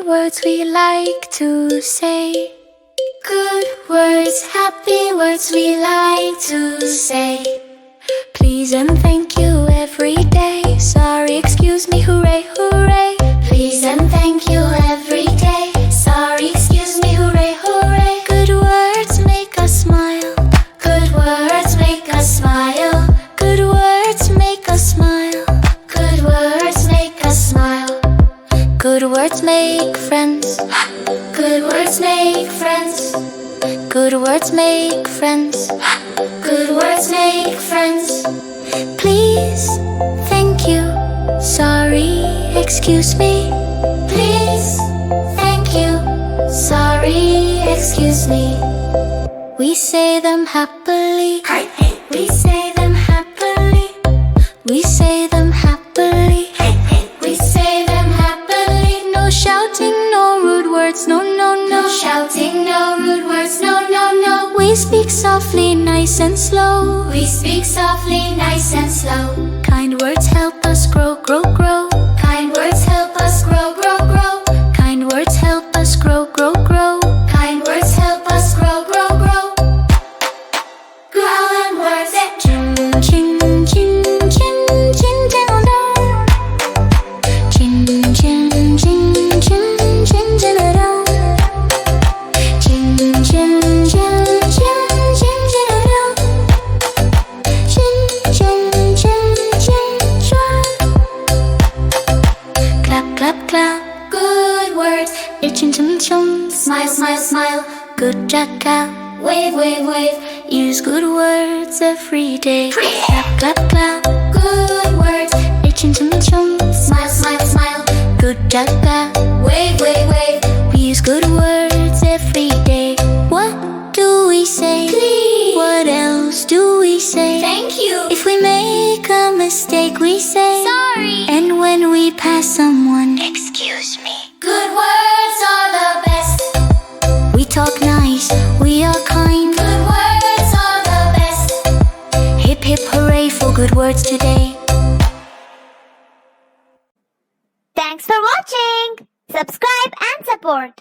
words we like to say. Good words, happy words we like to say. Please and thank you every day. Sorry, excuse me, hooray, hooray. Please and thank you every day. Sorry, excuse me, hooray, hooray. Good words make us smile. Good words make us smile. Good words make us smile. Good words make us smile. Good words make friends. Good words make friends. Good words make friends. Good words make friends. Please, thank you. Sorry, excuse me. Please, thank you. Sorry, excuse me. We say them happily. We say them happily. We say them happily. We say them happily. No shouting, no rude words, no, no, no. No shouting, no rude words, no, no, no. We speak softly, nice and slow. We speak softly, nice and slow. Kind words help us grow, grow, grow. Kind words help us grow, grow, grow. Kind words help us grow, grow, grow. Kind words help us grow, grow, grow. Growing words. Chin, chin, chin, chin, chin, chin, oh. Chin, chin, chin, chin, chin, chin, oh. Chin, chin, chin, chin, chin, chin, oh. Chin, chin, chin, chin, chin. Clap, clap, clap. Good words. Chin, chin, chin. Smile, smile, smile. Good jacka. Wave, wave, wave. Use good words every day. Clap, clap, clap. Good words. Chin, chin, chin. Smile, smile, smile. Good jacka. Wave, wave, wave. We use good words every day. What do we say? Please. What else do we say? Thank you. If we make a mistake, we say sorry. And when we pass someone, excuse me. Good words are the best. We talk nice, we are kind. Good words are the best. Hip hip hooray for good words today. Thanks for watching. Subscribe and support.